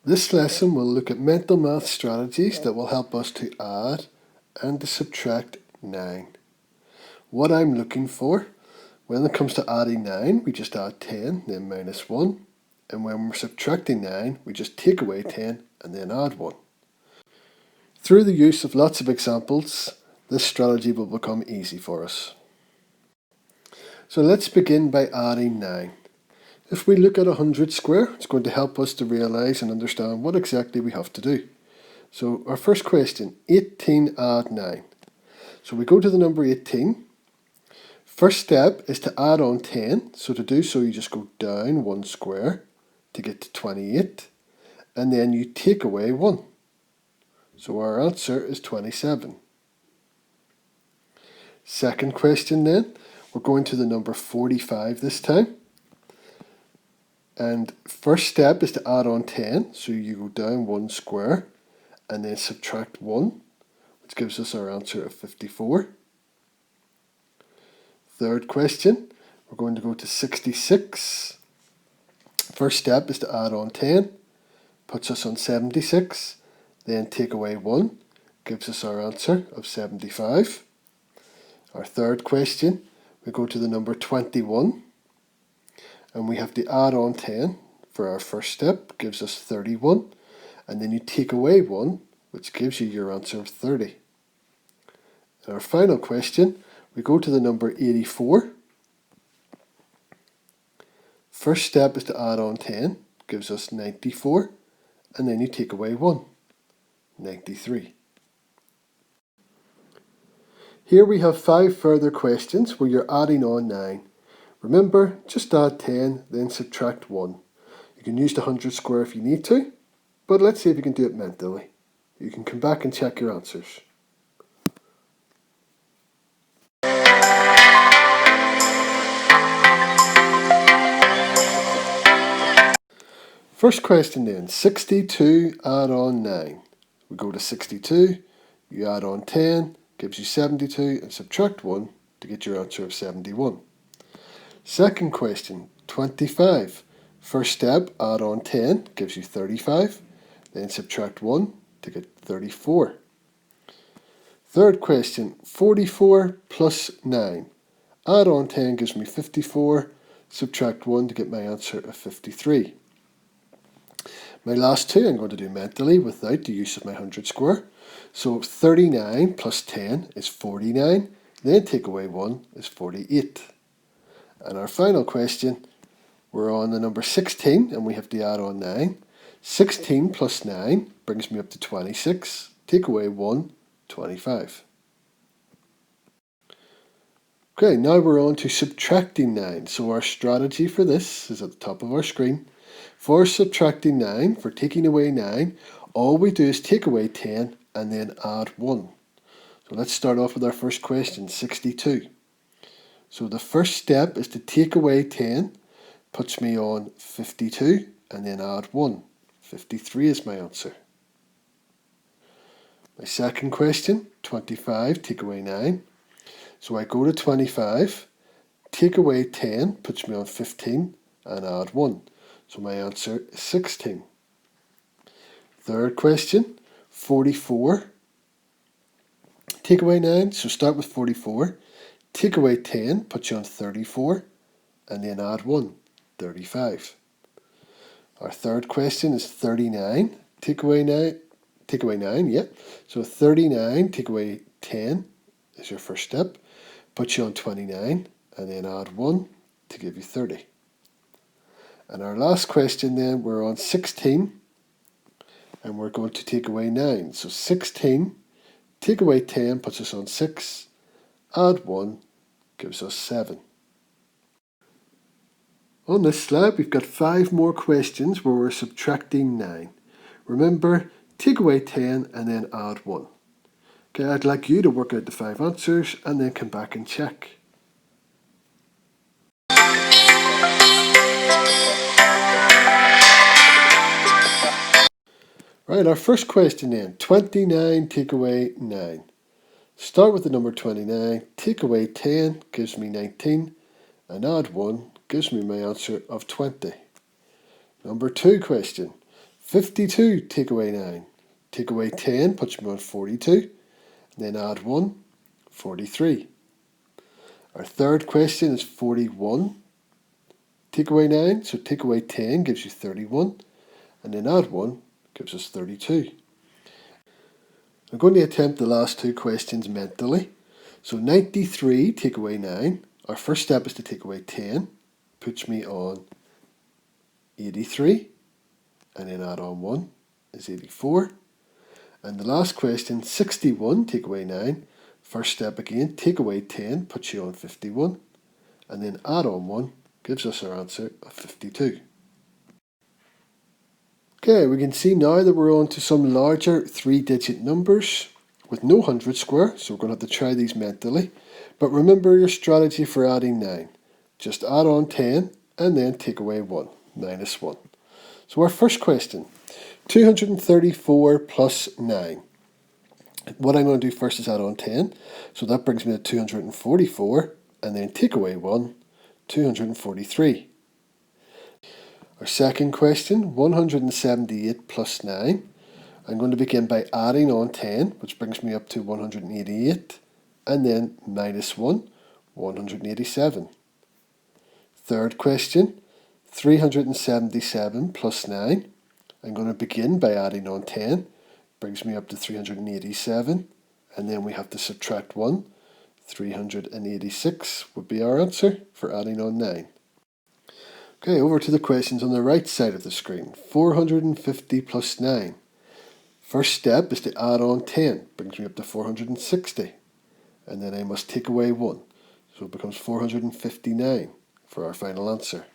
This lesson will look at mental math strategies that will help us to add and to subtract 9. What I'm looking for, when it comes to adding 9, we just add 10, then minus 1. And when we're subtracting 9, we just take away 10 and then add 1. Through the use of lots of examples, this strategy will become easy for us. So let's begin by adding 9. If we look at 100 square, it's going to help us to realise and understand what exactly we have to do. So our first question, 18 add 9. So we go to the number 18. First step is to add on 10. So to do so, you just go down 1 square to get to 28. And then you take away 1. So our answer is 27. Second question then, we're going to the number 45 this time. And first step is to add on 10, so you go down 1 square and then subtract 1, which gives us our answer of 54. Third question, we're going to go to 66. First step is to add on 10, puts us on 76, then take away 1, gives us our answer of 75. Our third question, we go to the number 21. And we have to add on 10 for our first step, gives us 31. And then you take away 1, which gives you your answer of 30. And our final question, we go to the number 84. First step is to add on 10, gives us 94. And then you take away 1, 93. Here we have 5 further questions where you're adding on 9. Remember, just add 10, then subtract 1. You can use the 100 square if you need to, but let's see if you can do it mentally. You can come back and check your answers. First question then, 62 add on 9. We go to 62, you add on 10, gives you 72, and subtract 1 to get your answer of 71. Second question, 25. First step, add on 10, gives you 35. Then subtract 1 to get 34. Third question, 44 plus 9. Add on 10 gives me 54. Subtract 1 to get my answer of 53. My last two I'm going to do mentally without the use of my 100 square. So 39 plus 10 is 49. Then take away 1 is 48. And our final question, we're on the number 16 and we have to add on 9. 16 plus 9 brings me up to 26. Take away 1, 25. Okay, now we're on to subtracting 9. So our strategy for this is at the top of our screen. For subtracting 9, for taking away 9, all we do is take away 10 and then add 1. So let's start off with our first question, 62. So the first step is to take away 10, puts me on 52, and then add 1. 53 is my answer. My second question, 25, take away 9. So I go to 25, take away 10, puts me on 15, and add 1. So my answer is 16. Third question, 44, take away 9. So start with 44. Take away 10, put you on 34, and then add 1, 35. Our third question is 39, take away 9, yeah. So 39, take away 10 is your first step, put you on 29, and then add 1 to give you 30. And our last question then, we're on 16, and we're going to take away 9. So 16, take away 10, puts us on 6, add 1, gives us 7. On this slide, we've got 5 more questions where we're subtracting 9. Remember, take away 10 and then add 1. Okay, I'd like you to work out the 5 answers and then come back and check. Right, our first question then, 29 take away 9. Start with the number 29, take away 10 gives me 19, and add 1 gives me my answer of 20. Number 2 question, 52 take away 9. Take away 10 puts me on 42. And then add 1, 43. Our third question is 41. Take away 9, so take away 10 gives you 31. And then add 1 gives us 32. I'm going to attempt the last two questions mentally. So 93 take away 9. Our first step is to take away 10. Puts me on 83. And then add on 1 is 84. And the last question, 61 take away 9. First step again, take away 10 puts you on 51. And then add on 1 gives us our answer of 52. Okay, we can see now that we're on to some larger 3-digit numbers with no 100 square, so we're going to have to try these mentally. But remember your strategy for adding 9. Just add on 10 and then take away 1, minus 1. So our first question, 234 plus 9. What I'm going to do first is add on 10, so that brings me to 244, and then take away 1, 243. Our second question, 178 plus 9. I'm going to begin by adding on 10, which brings me up to 188, and then minus 1, 187. Third question, 377 plus 9. I'm going to begin by adding on 10, brings me up to 387, and then we have to subtract 1. 386 would be our answer for adding on 9. Okay, over to the questions on the right side of the screen. 450 plus 9. First step is to add on 10, brings me up to 460. And then I must take away 1, so it becomes 459 for our final answer.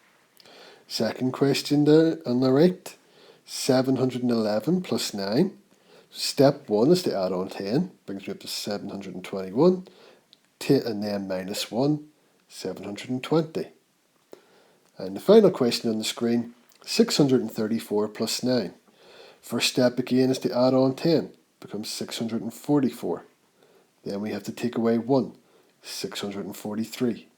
Second question there on the right, 711 plus 9. Step 1 is to add on 10, brings me up to 721, and then minus 1, 720. And the final question on the screen, 634 plus 9. First step again is to add on 10, becomes 644. Then we have to take away 1, 643.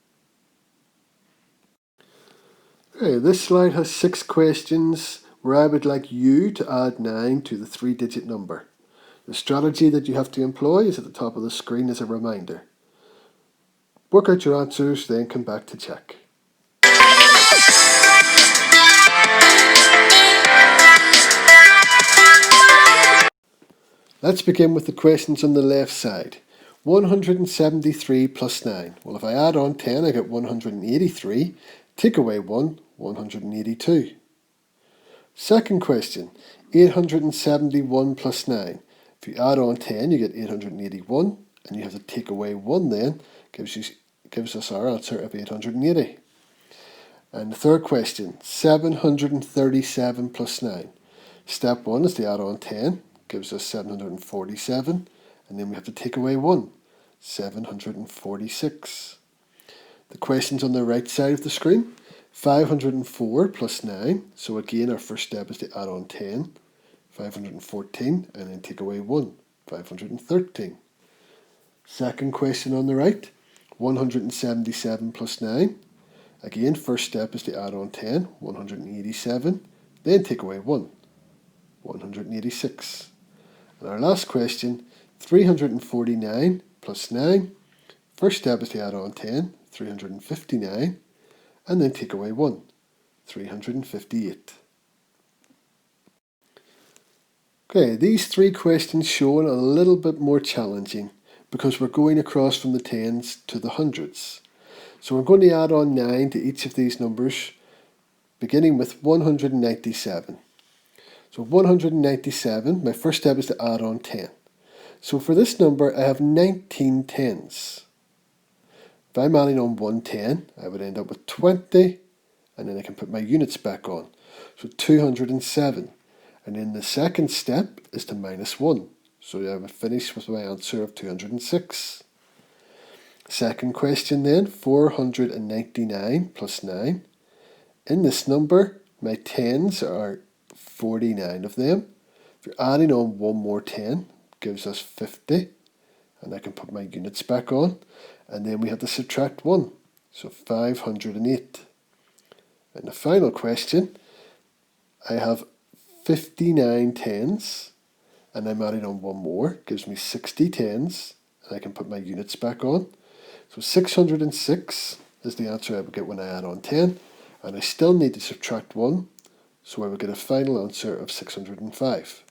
Okay, this slide has 6 questions where I would like you to add 9 to the 3-digit number. The strategy that you have to employ is at the top of the screen as a reminder. Work out your answers, then come back to check. Let's begin with the questions on the left side. 173 plus 9. Well, if I add on 10, I get 183. Take away 1, 182. Second question, 871 plus 9. If you add on 10, you get 881, and you have to take away 1 then, gives us our answer of 880. And the third question, 737 plus 9. Step 1 is to add on 10, gives us 747, and then we have to take away 1, 746. The questions on the right side of the screen, 504 plus 9, so again our first step is to add on 10, 514, and then take away 1, 513. Second question on the right, 177 plus 9. Again, first step is to add on 10, 187, then take away 1, 186. And our last question, 349 plus 9. First step is to add on 10, 359, and then take away 1, 358. Okay, these 3 questions shown a little bit more challenging because we're going across from the tens to the hundreds. So we're going to add on 9 to each of these numbers, beginning with 197. So 197, my first step is to add on 10. So for this number, I have 19 tens. If I'm adding on 110, I would end up with 20, and then I can put my units back on. So 207. And then the second step is to minus 1. So I would finish with my answer of 206. Second question then, 499 plus 9. In this number, my tens are 49 of them. If you're adding on one more 10, gives us 50. And I can put my units back on. And then we have to subtract 1. So 508. And the final question, I have 59 tens, and I'm adding on one more, gives me 60 tens, and I can put my units back on. So 606 is the answer I would get when I add on 10, and I still need to subtract 1, so I would get a final answer of 605.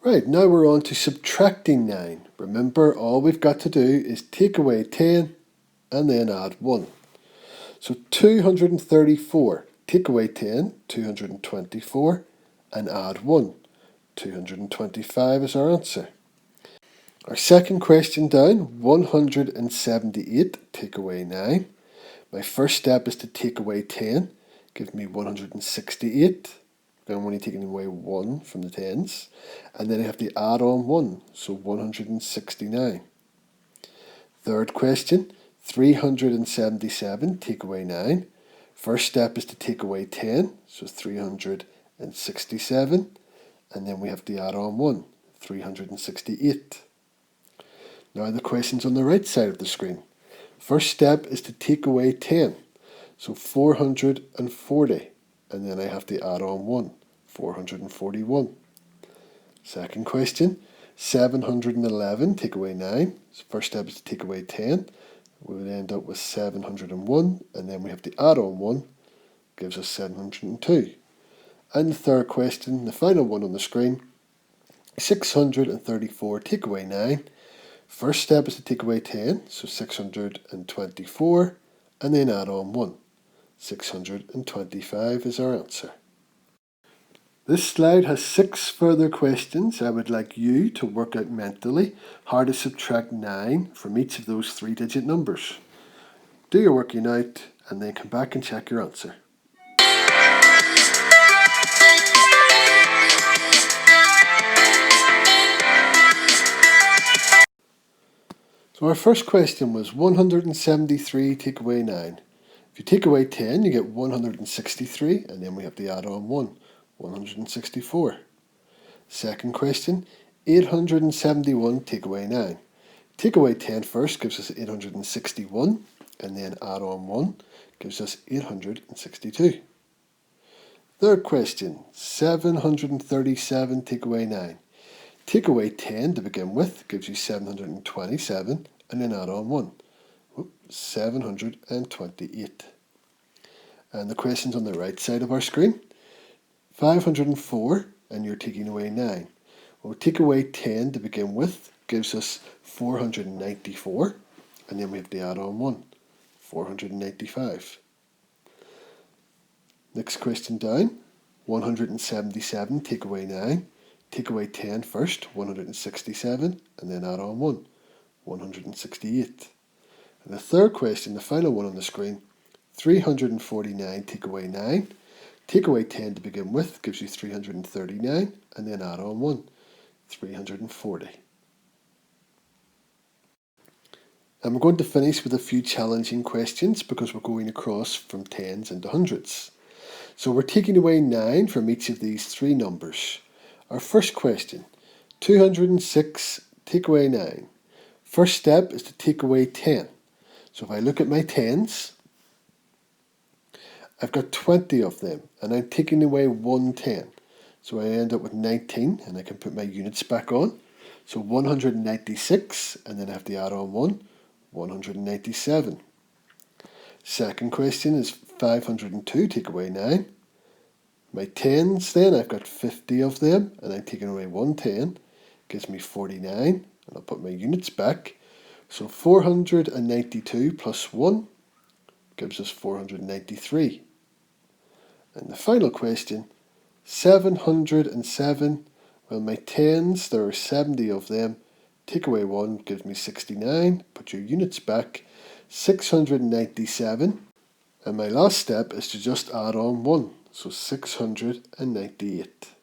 Right, now we're on to subtracting 9. Remember, all we've got to do is take away 10 and then add 1. So 234, take away 10, 224, and add 1. 225 is our answer. Our second question down, 178, take away 9. My first step is to take away 10, give me 168. I'm only taking away 1 from the tens. And then I have to add on 1, so 169. Third question, 377, take away 9. First step is to take away 10, so 367. And then we have to add on 1, 368. Now the question's on the right side of the screen. First step is to take away 10, so 440. And then I have to add on 1, 441. Second question, 711, take away 9. So first step is to take away 10. We would end up with 701, and then we have to add on 1, gives us 702. And the third question, the final one on the screen, 634, take away 9. First step is to take away 10, so 624, and then add on 1. 625 is our answer. This slide has 6 further questions I would like you to work out mentally how to subtract 9 from each of those 3-digit numbers. Do your working out and then come back and check your answer. So our first question was 173 take away 9. If you take away 10, you get 163, and then we have to add on 1, 164. Second question, 871 take away 9. Take away 10 first gives us 861, and then add on 1 gives us 862. Third question, 737 take away 9. Take away 10 to begin with gives you 727, and then add on 1. 728. And the question's on the right side of our screen. 504, and you're taking away 9. Well, take away 10 to begin with gives us 494, and then we have to add on 1. 495. Next question down. 177, take away 9. Take away 10 first, 167, and then add on 1, 168. And the third question, the final one on the screen, 349 take away 9. Take away 10 to begin with gives you 339, and then add on 1, 340. And we're going to finish with a few challenging questions because we're going across from tens into hundreds. So we're taking away 9 from each of these 3 numbers. Our first question, 206 take away 9. First step is to take away 10. So if I look at my tens, I've got 20 of them, and I'm taking away 1 10. So I end up with 19, and I can put my units back on. So 196, and then I have to add on 1, 197. Second question is 502 take away 9. My tens then, I've got 50 of them, and I'm taking away 1 10, gives me 49, and I'll put my units back. So 492 plus 1 gives us 493. And the final question, 707, well my tens, there are 70 of them, take away 1 gives me 69, put your units back, 697, and my last step is to just add on 1, so 698.